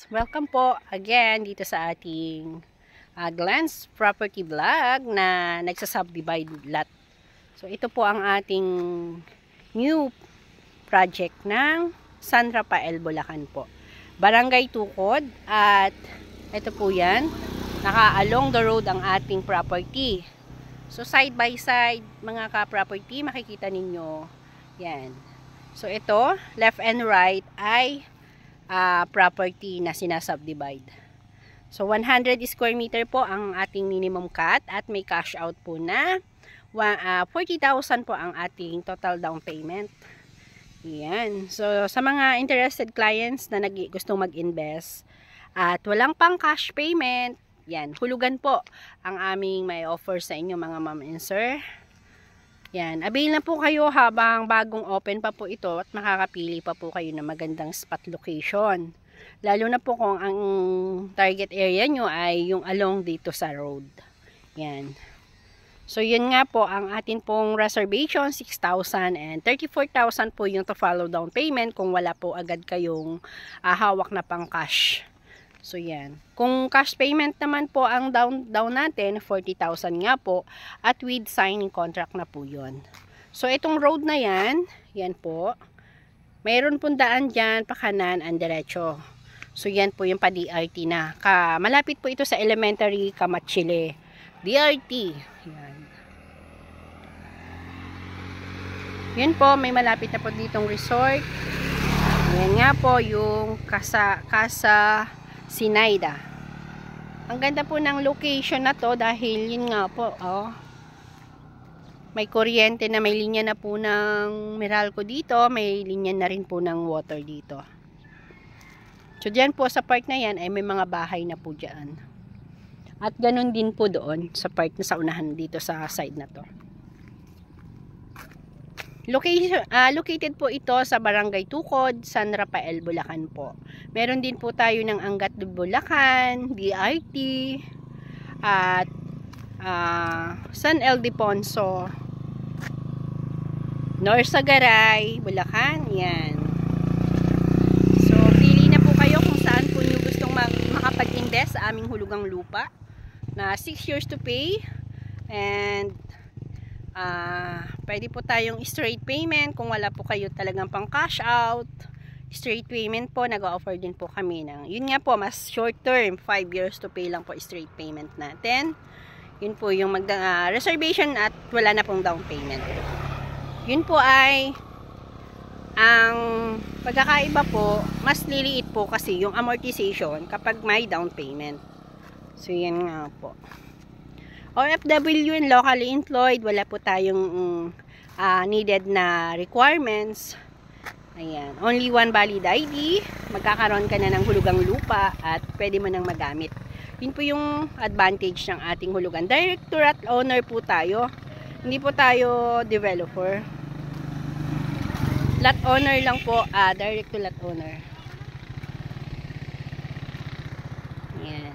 Welcome po again dito sa ating Glenn's Property Vlog na nagsasubdivide lot. So ito po ang ating new project ng San Rafael, Bulacan po. Barangay Tukod at ito po yan. Naka-along the road ang ating property. So side by side mga ka-property makikita ninyo yan. So ito left and right ay property na sinasubdivide. So 100 square meter po ang ating minimum cut at may cash out po na 40,000 po ang ating total down payment. Yan. So sa mga interested clients na gustong mag-invest at walang pang cash payment, yan, hulugan po ang aming may offer sa inyo mga ma'am and sir. Yan, avail na po kayo habang bagong open pa po ito at makakapili pa po kayo ng magandang spot location. Lalo na po kung ang target area nyo ay yung along dito sa road. Yan. So yun nga po ang atin pong reservation, 6,000 and 34,000 po yung to follow down payment kung wala po agad kayong hawak na pang cash. So yan. Kung cash payment naman po ang down natin, 40,000 nga po at with signing contract na po yun. So itong road na yan, yan po. Mayroon pong daan dyan, pakanan ang diretso. So yan po yung pa-DRT na. Malapit po ito sa elementary Kamachile. DRT. Yan. Yun po, may malapit na po ditong resort. Yan nga po yung Casa Sinaida. Ang ganda po ng location na to dahil yun nga po, may kuryente na, may linya na po ng Meralco dito, may linya na rin po ng water dito. So dyan po sa part na yan ay may mga bahay na po dyan. At ganun din po doon sa part na sa unahan dito sa side na to. Located po ito sa Barangay Tukod, San Rafael, Bulacan po. Meron din po tayo ng Angat de Bulacan, DRT, at San Ildefonso, Norsagaray, Bulacan. Yan. So, pili na po kayo kung saan po nyo gustong makapag-invest sa aming hulugang lupa na 6 years to pay and pwede po tayong straight payment kung wala po kayo talagang pang cash out. Straight payment po, nag-offer din po kami ng, yun nga po, mas short term, 5 years to pay lang po straight payment natin. Yun po yung reservation at wala na pong down payment. Yun po ay ang pagkakaiba po, mas liliit po kasi yung amortization kapag may down payment. So yan nga po. OFW and locally employed, wala po tayong needed na requirements. Ayan. Only one valid ID. Magkakaroon ka na ng hulugang lupa at pwede mo nang magamit. Yun po yung advantage ng ating hulugan. Director at owner po tayo. Hindi po tayo developer. Lot owner lang po. Direct to lot owner. Ayan.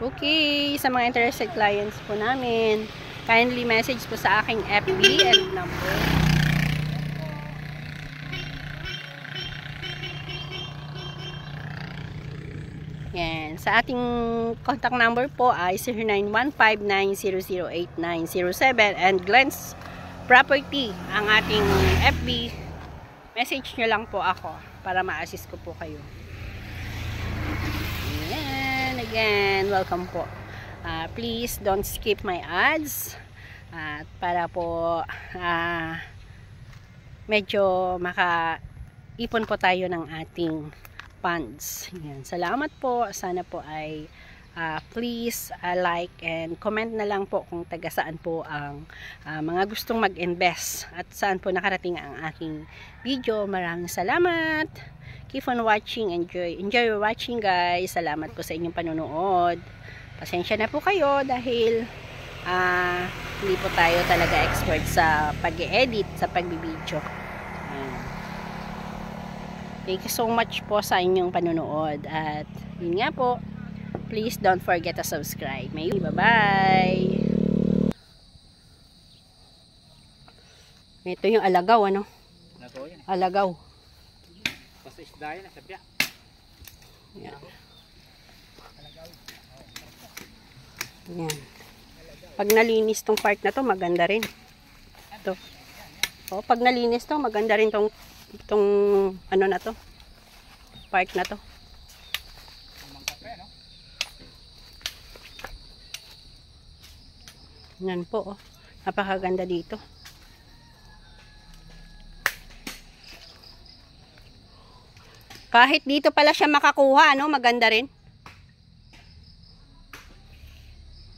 Okay, sa mga interested clients po namin, kindly message po sa aking FB and number. Yan, sa ating contact number po ay 0915-900-8907 and Glenn's Property ang ating FB. Message nyo lang po ako para ma-assist ko po kayo. Again, welcome po. Please don't skip my ads para po medyo makaipon po tayo ng ating funds. Yan. Salamat po. Sana po ay please like and comment na lang po kung taga saan po ang mga gustong mag-invest at saan po nakarating ang aking video. Maraming salamat. Keep on watching. Enjoy watching, guys. Salamat po sa inyong panonood. Pasensya na po kayo dahil hindi po tayo talaga expert sa pag-edit, sa pagbibideo. Thank you so much po sa inyong panonood. At yun nga po, please don't forget to subscribe. Bye-bye! Ito yung alagaw, ano? Alagaw. Basta isda yan, sabi. Yan. Yan. Pag nalinis tong part na to, maganda rin. Ito. O, pag nalinis to, maganda rin tong ano na to. Part na to. Yan po, oh. Napakaganda dito. Kahit dito pala siya makakuha, no? Maganda rin.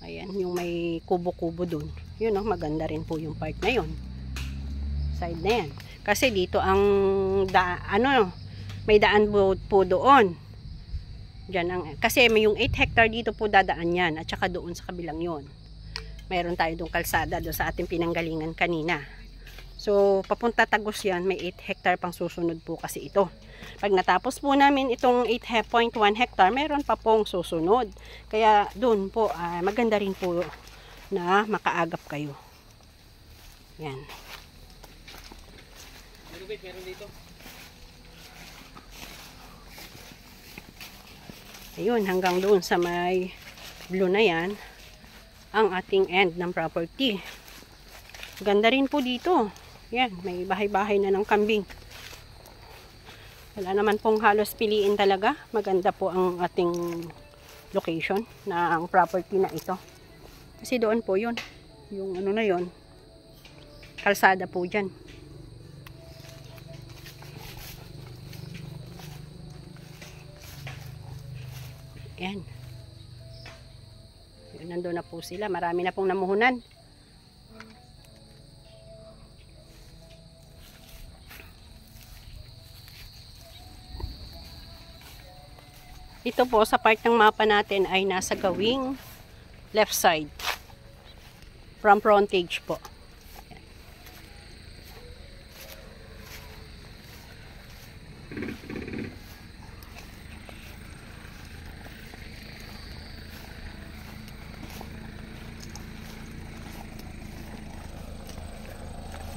Ayan, yung may kubo-kubo dun. Yun, no? Maganda rin po yung part na yun. Side na yan. Kasi dito ang may daan po doon. Diyan ang, kasi may yung 8 hectare dito po dadaan yan. At saka doon sa kabilang yon. Mayroon tayo doon kalsada doon sa ating pinanggalingan kanina. So, papunta Tagos yan. May 8 hectare pang susunod po kasi ito. Pag natapos po namin itong 8.1 hectare, meron pa pong susunod. Kaya doon po, maganda rin po na makaagap kayo. Yan. Meron dito. Ayun, hanggang doon sa may blue na yan, ang ating end ng property. Ganda rin po dito. Yan, may bahay-bahay na ng kambing. Wala naman pong halos piliin talaga. Maganda po ang ating location na ang property na ito. Kasi doon po yun. Yung ano na yun. Kalsada po dyan. Yan. Yun, nandun na po sila. Marami na pong namuhunan. Ito po sa part ng mapa natin ay nasa gawing left side. From frontage po.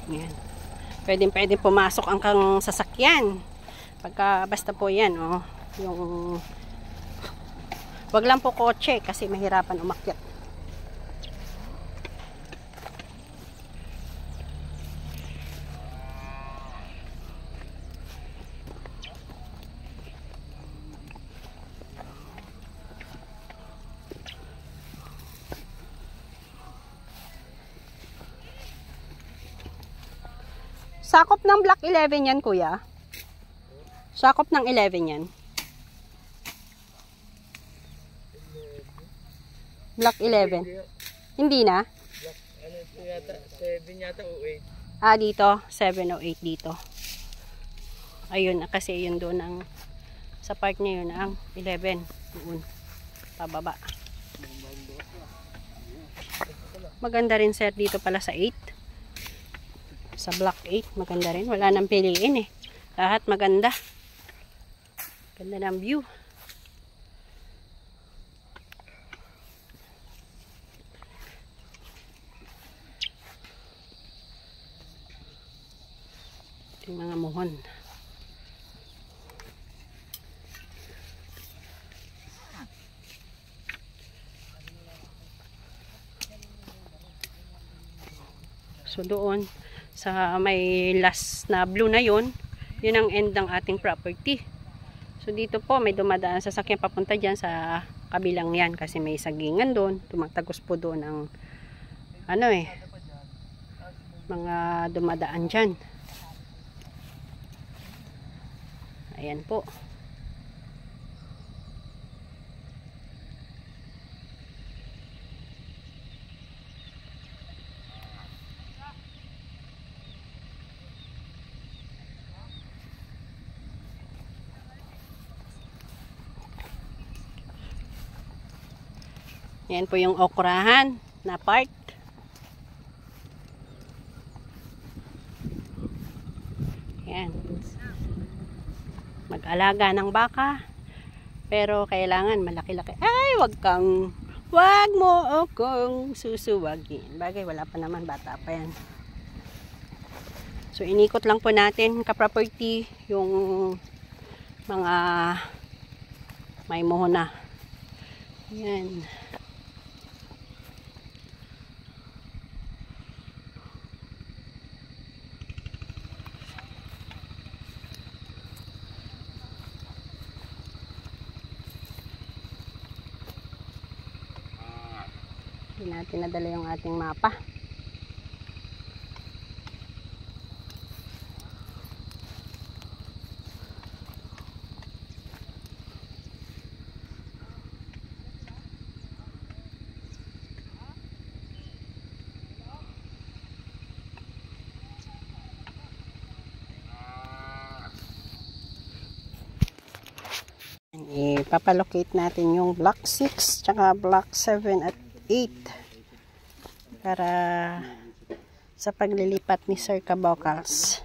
Yan. Pwedeng pumasok ang kang sasakyan. Pagka basta po yan, oh, yung wag lang po kotse kasi mahirapan umakyat. Sakop ng Block 11 yan, kuya? Sakop ng 11 yan? Block 11. Hindi na? Block, ano ito yata? 7 yata o 8. Ah, dito. 7 o 8 dito. Ayun, kasi yun doon ang sa part niya yun ang 11. Doon. Pababa. Maganda rin sir dito pala sa 8. Sa block 8. Maganda rin. Wala nang piliin eh. Lahat maganda. Ganda ng view. Yung mga muhon. So doon sa may last na blue na yun ang end ng ating property. So dito po may dumadaan sa sasakyan papunta dyan sa kabilang yan kasi may sagingan doon. Tumatagos po doon ang ano mga dumadaan dyan. Ayan po. Ayan po yung okrahan na part. Ayan. Mag-alaga ng baka. Pero kailangan malaki-laki. Ay, wag mo akong susuwagin. Bagay, wala pa naman, bata pa yan. So, inikot lang po natin ka-property yung mga May muho na. Yan. Hindi natin nadala yung ating mapa. Ipapalocate natin yung block 6 tsaka block 7 at 8 para sa paglilipat ni Sir Kabokals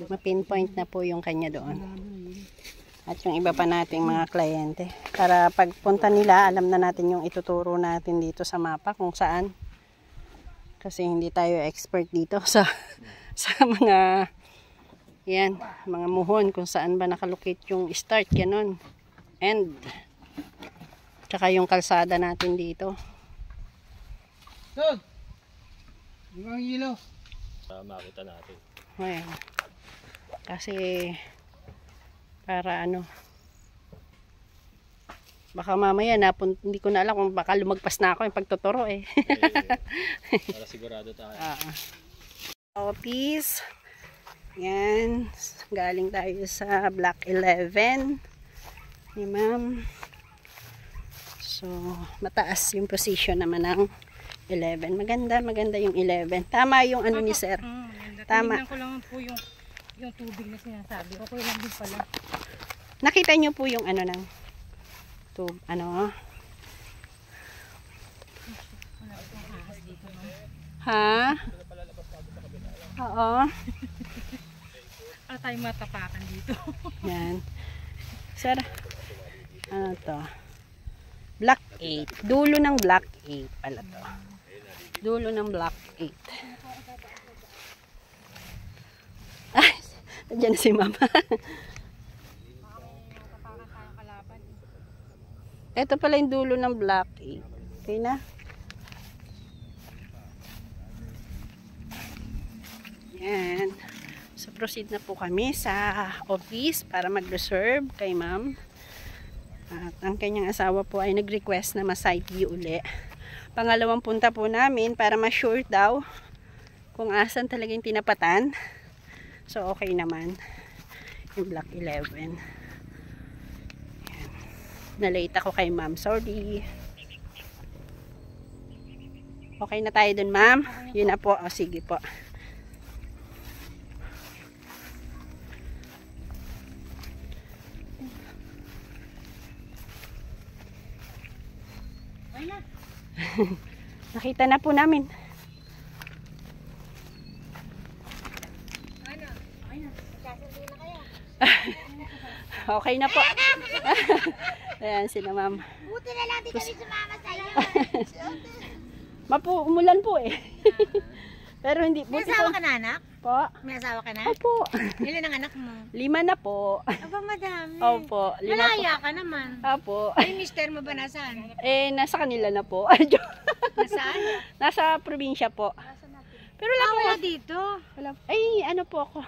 ma-pinpoint na po yung kanya doon at yung iba pa nating mga kliyente para pagpunta nila alam na natin yung ituturo natin dito sa mapa kung saan, kasi hindi tayo expert dito sa mga yan, mga muhon kung saan ba nakalocate yung start, ganun, end, tsaka yung kalsada natin dito. Dog! Ibang ilaw. Makita natin. Ayan. Kasi para ano, baka mamaya hindi ko na alam kung baka lumagpas na ako yung pagtuturo eh. Para sigurado tayo. Office. Yan. Galing tayo sa block 11 ni ma'am. So, mataas yung position naman ng 11. Maganda yung 11. Tama yung ano ni sir. Tama. Tinignan ko lang po yung tubig na sinasabi. Okay lang din pala. Nakita nyo po yung ano ng ano? Ha? Oo. Para tayo matapakan dito. Yan. Sir, ano to? Block 8. Dulo ng block 8 pala to. Dulo ng block 8. Ay, nandiyan na si mama. Ito pala yung dulo ng block 8. Okay na? Yan. So, proceed na po kami sa office para mag-reserve kay ma'am. At ang kanyang asawa po ay nag-request na ma-site view uli. Pangalawang punta po namin para ma-sure daw kung asan talaga yung tinapatan. So, okay naman. Yung block 11. Yan. Na-late ako kay ma'am. Sorry. Okay na tayo dun, ma'am? Yun na po. O, sige po. Nakita na po namin. Okay na po. Ayan sila ma'am. Buti na lang di kami sumama sa'yo. Umulan po eh. Pero hindi. May Buti asawa po. ka na, anak? Po. May asawa ka na? Opo. Ilan ang anak mo? 5 na po. Aba, madami. Opo. 5 po. Malaya ka naman. Opo. Ay, mister mo ba nasaan? Nasa kanila na po. Nasaan? Nasa probinsya po. Pero wala po. Wala dito. Wala. Ay, ano po ako.